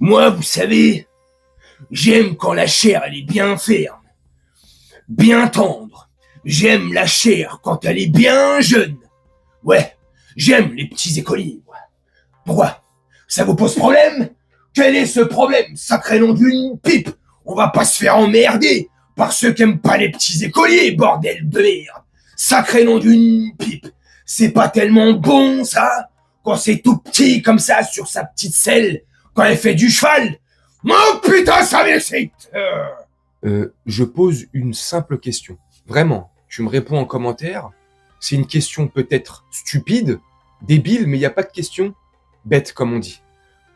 Moi, vous savez, j'aime quand la chair, elle est bien ferme, bien tendre. J'aime la chair quand elle est bien jeune. Ouais, j'aime les petits écoliers, moi. Pourquoi? Ça vous pose problème? Quel est ce problème, sacré nom d'une pipe? On va pas se faire emmerder par ceux qui aiment pas les petits écoliers, bordel de merde. Sacré nom d'une pipe. C'est pas tellement bon, ça? Quand c'est tout petit, comme ça, sur sa petite selle, quand elle fait du cheval. Oh putain, ça m'excite! Je pose une simple question. Vraiment, tu me réponds en commentaire. C'est une question peut-être stupide, débile, mais il n'y a pas de question bête, comme on dit.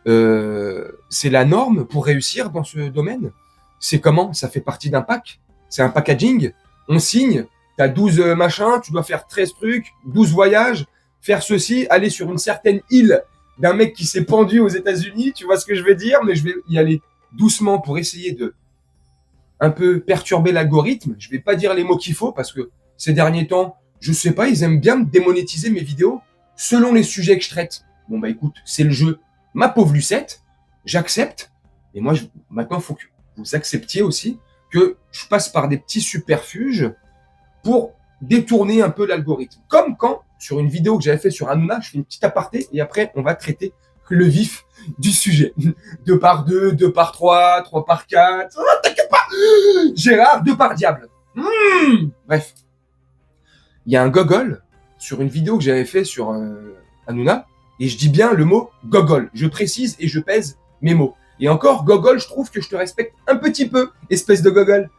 C'est la norme pour réussir dans ce domaine? C'est comment? Ça fait partie d'un pack? C'est un packaging? On signe, t'as 12 machins, tu dois faire 13 trucs, 12 voyages, faire ceci, aller sur une certaine île d'un mec qui s'est pendu aux États-Unis, tu vois ce que je veux dire? Mais je vais y aller doucement pour essayer de un peu perturber l'algorithme. Je vais pas dire les mots qu'il faut parce que ces derniers temps, je sais pas, ils aiment bien me démonétiser mes vidéos selon les sujets que je traite. Bon bah écoute, c'est le jeu. Ma pauvre Lucette, j'accepte. Et moi, maintenant, il faut que vous acceptiez aussi que je passe par des petits superfuges pour détourner un peu l'algorithme. Comme quand, sur une vidéo que j'avais fait sur Hanouna, je fais une petite aparté et après, on va traiter le vif du sujet. 2 par 2, 2 par 3, 3 par 4. Oh, t'inquiète pas, Gérard, 2 par diable. Bref. Il y a un gogol sur une vidéo que j'avais fait sur Hanouna, et je dis bien le mot gogol. Je précise et je pèse mes mots. Et encore, gogol, je trouve que je te respecte un petit peu, espèce de gogol.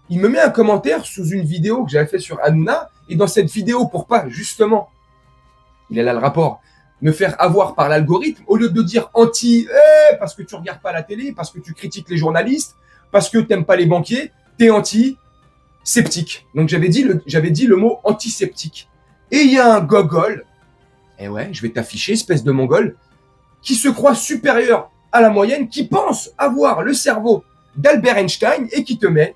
Il me met un commentaire sous une vidéo que j'avais fait sur Hanouna, et dans cette vidéo, pour pas, justement, il est là le rapport, me faire avoir par l'algorithme, au lieu de dire anti, parce que tu regardes pas la télé, parce que tu critiques les journalistes, parce que t'aimes pas les banquiers, t'es anti-sceptique. Donc j'avais dit le mot antiseptique. Et il y a un gogol, et ouais, je vais t'afficher, espèce de mongol, qui se croit supérieur à la moyenne, qui pense avoir le cerveau d'Albert Einstein et qui te met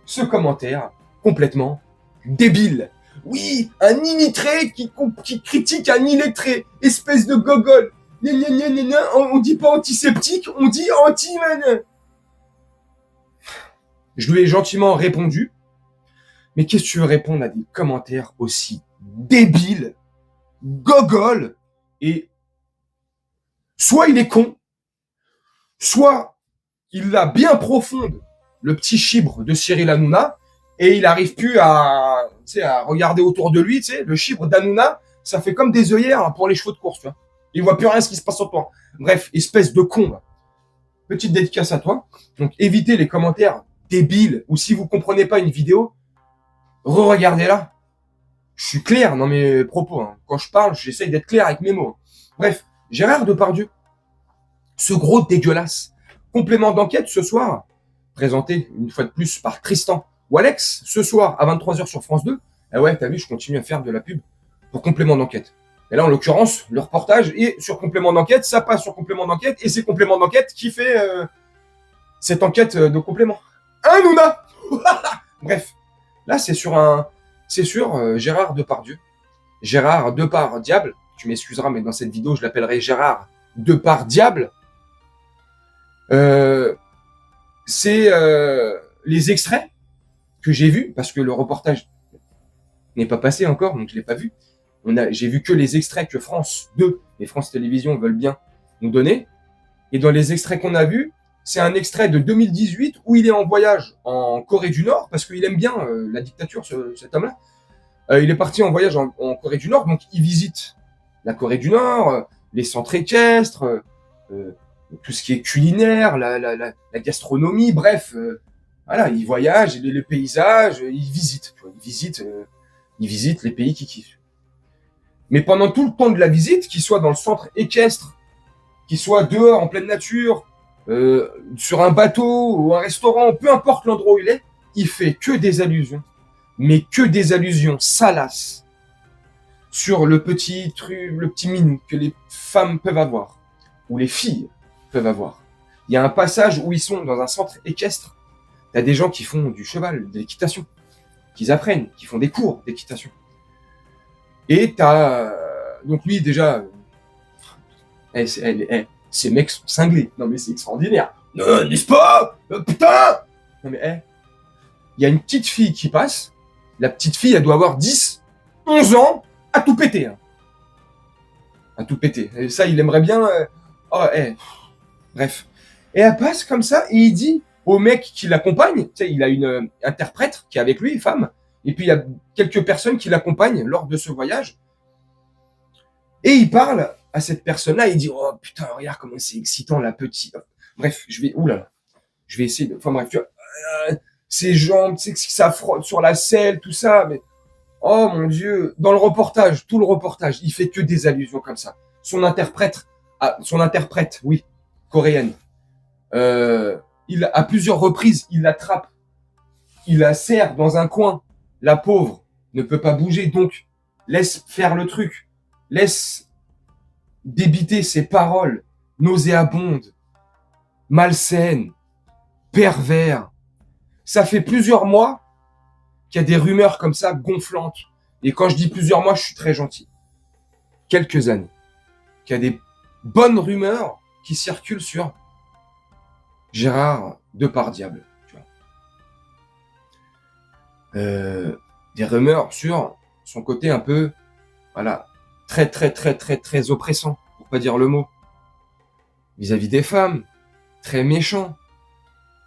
ce commentaire complètement débile. Oui, un illettré qui critique un illettré, espèce de gogol. On dit pas antiseptique, on dit anti. Je lui ai gentiment répondu. Mais qu'est-ce que tu veux répondre à des commentaires aussi débiles, gogol, et soit il est con, soit il a bien profonde le petit chibre de Cyril Hanouna et il arrive plus à regarder autour de lui, le chibre d'Hanouna, ça fait comme des œillères pour les chevaux de course, tu vois. Il voit plus rien ce qui se passe sur toi. Bref, espèce de con. Là. Petite dédicace à toi. Donc évitez les commentaires débiles ou si vous comprenez pas une vidéo, re-regardez-la. Je suis clair dans mes propos. Hein. Quand je parle, j'essaye d'être clair avec mes mots. Bref, Gérard Depardieu, ce gros dégueulasse. Complément d'enquête ce soir, présenté une fois de plus par Tristan ou Alex, ce soir à 23h sur France 2. Eh ouais, t'as vu, je continue à faire de la pub pour complément d'enquête. Et là, en l'occurrence, le reportage est sur complément d'enquête, ça passe sur complément d'enquête, et c'est complément d'enquête qui fait cette enquête de complément. Hanouna. Bref, là, c'est sur Gérard Depardieu. Gérard Depardiable, tu m'excuseras, mais dans cette vidéo, je l'appellerai Gérard Depardiable. C'est les extraits que j'ai vus, parce que le reportage n'est pas passé encore, donc je l'ai pas vu. J'ai vu que les extraits que France 2 et France Télévisions veulent bien nous donner. Et dans les extraits qu'on a vus, c'est un extrait de 2018 où il est en voyage en Corée du Nord, parce qu'il aime bien la dictature, cet homme-là. Il est parti en voyage en Corée du Nord, donc il visite la Corée du Nord, les centres équestres, tout ce qui est culinaire, la gastronomie, bref, voilà, il voyage, les paysages, il visite, tu vois, il visite les pays qu'il kiffe. Mais pendant tout le temps de la visite, qu'il soit dans le centre équestre, qu'il soit dehors en pleine nature, sur un bateau ou un restaurant, peu importe l'endroit où il fait que des allusions, mais que des allusions salaces sur le petit minou que les femmes peuvent avoir, ou les filles peuvent avoir. Il y a un passage où ils sont dans un centre équestre. T'as des gens qui font du cheval, de l'équitation, qui apprennent, qui font des cours d'équitation. Et donc lui déjà, Ces mecs sont cinglés. Non mais c'est extraordinaire. N'est-ce pas? Putain! Non mais, il y a une petite fille qui passe. La petite fille, elle doit avoir 10, 11 ans, à tout péter. Hein. À tout péter. Et ça, il aimerait bien... Bref. Et elle passe comme ça, et il dit au mec qui l'accompagne, tu sais, il a une interprète qui est avec lui, femme, et puis il y a quelques personnes qui l'accompagnent lors de ce voyage. Et il parle à cette personne-là, il dit « Oh putain, regarde comment c'est excitant, la petite... » Bref, je vais essayer de... Enfin bref, tu vois, ses jambes, tu sais, ça frotte sur la selle, tout ça, mais... Oh mon Dieu, dans le reportage, tout le reportage, il fait que des allusions comme ça. Son interprète, oui, coréenne, à plusieurs reprises, il l'attrape, il la serre dans un coin. La pauvre ne peut pas bouger, donc laisse faire le truc. Laisse débiter ses paroles nauséabondes, malsaines, pervers. Ça fait plusieurs mois qu'il y a des rumeurs comme ça, gonflantes. Et quand je dis plusieurs mois, je suis très gentil. Quelques années. Qu'il y a des bonnes rumeurs qui circulent sur Gérard Depardieu. Tu vois. Des rumeurs sur son côté un peu, voilà, très oppressant, pour pas dire le mot. Vis-à-vis des femmes, très méchant,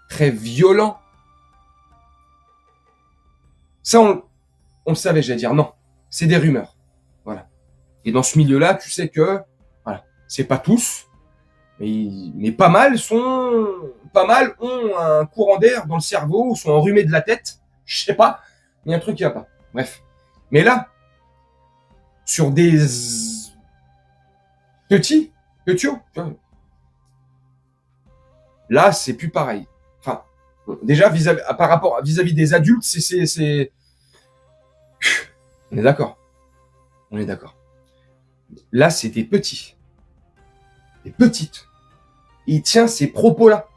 très violent. Ça, on le savait, j'allais dire. Non, c'est des rumeurs. Voilà. Et dans ce milieu-là, tu sais que, voilà, c'est pas tous, mais pas mal ont un courant d'air dans le cerveau, ou sont enrhumés de la tête. Je sais pas, il y a un truc qui va pas. Bref. Mais là, sur des petits, tu vois, là, c'est plus pareil. Enfin, déjà, par rapport vis-à-vis des adultes, c'est... On est d'accord. On est d'accord. Là, c'est des petits. Des petites. Il tient ces propos-là.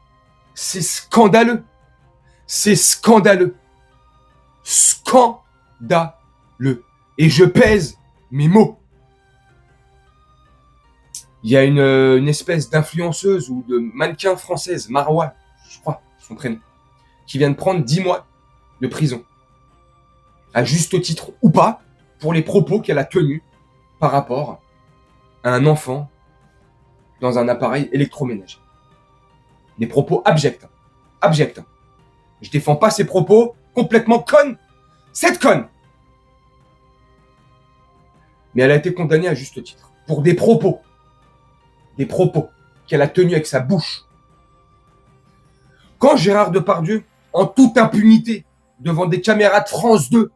C'est scandaleux. C'est scandaleux. Scandaleux. Et je pèse mes mots. Il y a une espèce d'influenceuse ou de mannequin française, Marwa, je crois, son prénom, qui vient de prendre 10 mois de prison. À juste titre ou pas, pour les propos qu'elle a tenus par rapport à un enfant dans un appareil électroménager. Des propos abjects. Abjects. Je défends pas ces propos complètement connes. Cette conne. Mais elle a été condamnée à juste titre. Pour des propos. Des propos qu'elle a tenus avec sa bouche. Quand Gérard Depardieu, en toute impunité, devant des caméras de France 2,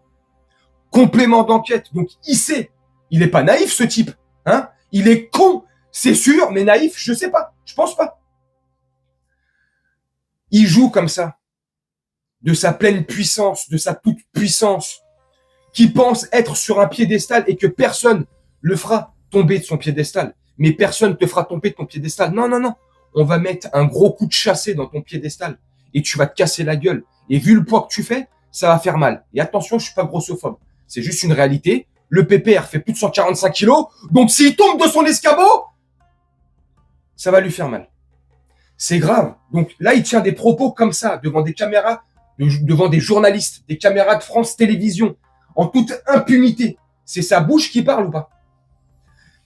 complément d'enquête, donc il sait, il est pas naïf ce type, hein, il est con, c'est sûr, mais naïf, je sais pas, je pense pas. Il joue comme ça, de sa pleine puissance, de sa toute puissance, qui pense être sur un piédestal et que personne le fera tomber de son piédestal. Mais personne te fera tomber de ton piédestal. Non, non, non. On va mettre un gros coup de chassé dans ton piédestal et tu vas te casser la gueule. Et vu le poids que tu fais, ça va faire mal. Et attention, je suis pas grossophobe. C'est juste une réalité. Le PPR fait plus de 145 kilos. Donc s'il tombe de son escabeau, ça va lui faire mal. C'est grave. Donc là, il tient des propos comme ça devant des caméras, devant des journalistes, des caméras de France Télévisions, en toute impunité. C'est sa bouche qui parle ou pas?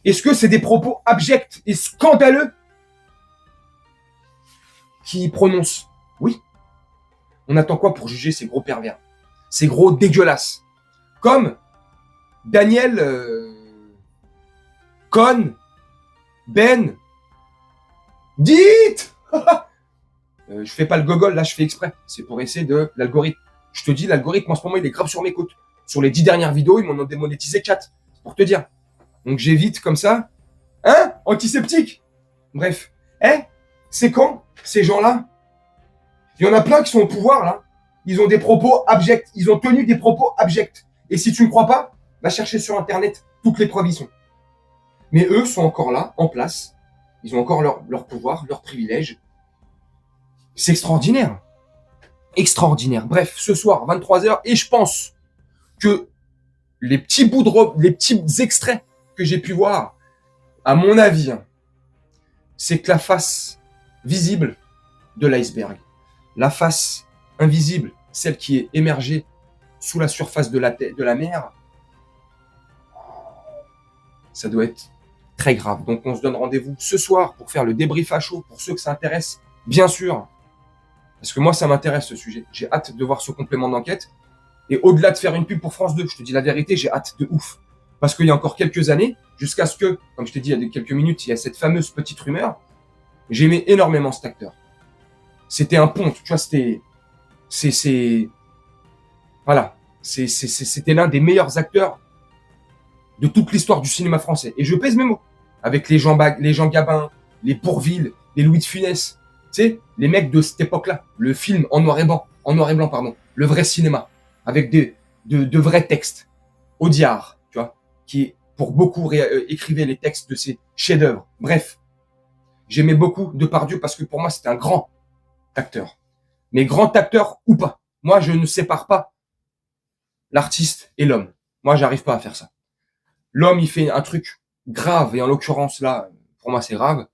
Est-ce que c'est des propos abjects et scandaleux qu'il prononce? Oui. On attend quoi pour juger ces gros pervers? Ces gros dégueulasses. Comme Daniel Cohn, Ben, dites je fais pas le gogol, là je fais exprès. C'est pour essayer de l'algorithme. Je te dis, l'algorithme en ce moment il est grave sur mes côtes. Sur les 10 dernières vidéos, ils m'en ont démonétisé 4. Pour te dire. Donc j'évite comme ça. Hein? Antiseptique. Bref. C'est quand ces gens-là? Il y en a plein qui sont au pouvoir là. Ils ont des propos abjects. Ils ont tenu des propos abjects. Et si tu ne crois pas, va chercher sur internet. Toutes les preuves y sont. Mais eux sont encore là, en place. Ils ont encore leur pouvoir, leur privilège. C'est extraordinaire. Extraordinaire. Bref, ce soir, 23h, et je pense que les petits bouts les petits extraits que j'ai pu voir, à mon avis, c'est que la face visible de l'iceberg, la face invisible, celle qui est émergée sous la surface de la mer, ça doit être très grave. Donc on se donne rendez-vous ce soir pour faire le débrief à chaud pour ceux que ça intéresse, bien sûr. Parce que moi, ça m'intéresse ce sujet. J'ai hâte de voir ce complément d'enquête. Et au-delà de faire une pub pour France 2, je te dis la vérité, j'ai hâte de ouf. Parce qu'il y a encore quelques années, jusqu'à ce que, comme je t'ai dit il y a quelques minutes, il y a cette fameuse petite rumeur, j'aimais énormément cet acteur. C'était un ponte, tu vois, voilà. C'était l'un des meilleurs acteurs de toute l'histoire du cinéma français. Et je pèse mes mots. Avec les Jean Gabin, les Bourvil, les Louis de Funès. Tu sais, les mecs de cette époque-là. Le film en noir et blanc, pardon. Le vrai cinéma. Avec de vrais textes. Audiard, tu vois. Qui, pour beaucoup, écrivait les textes de ses chefs-d'œuvre. Bref. J'aimais beaucoup Depardieu parce que pour moi, c'était un grand acteur. Mais grand acteur ou pas. Moi, je ne sépare pas l'artiste et l'homme. Moi, j'arrive pas à faire ça. L'homme, il fait un truc grave, et en l'occurrence là, pour moi c'est grave.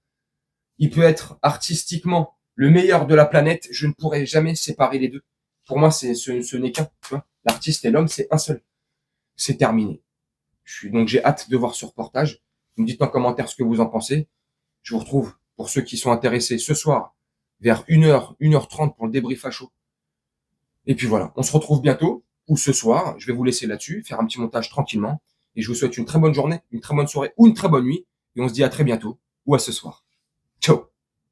Il peut être artistiquement le meilleur de la planète, je ne pourrais jamais séparer les deux. Pour moi, ce n'est qu'un, tu vois. L'artiste et l'homme, c'est un seul. C'est terminé. Donc j'ai hâte de voir ce reportage. Vous me dites en commentaire ce que vous en pensez. Je vous retrouve, pour ceux qui sont intéressés, ce soir, vers 1h, 1h30 pour le débrief à chaud. Et puis voilà, on se retrouve bientôt, ou ce soir, je vais vous laisser là-dessus, faire un petit montage tranquillement. Et je vous souhaite une très bonne journée, une très bonne soirée ou une très bonne nuit. Et on se dit à très bientôt ou à ce soir. Ciao.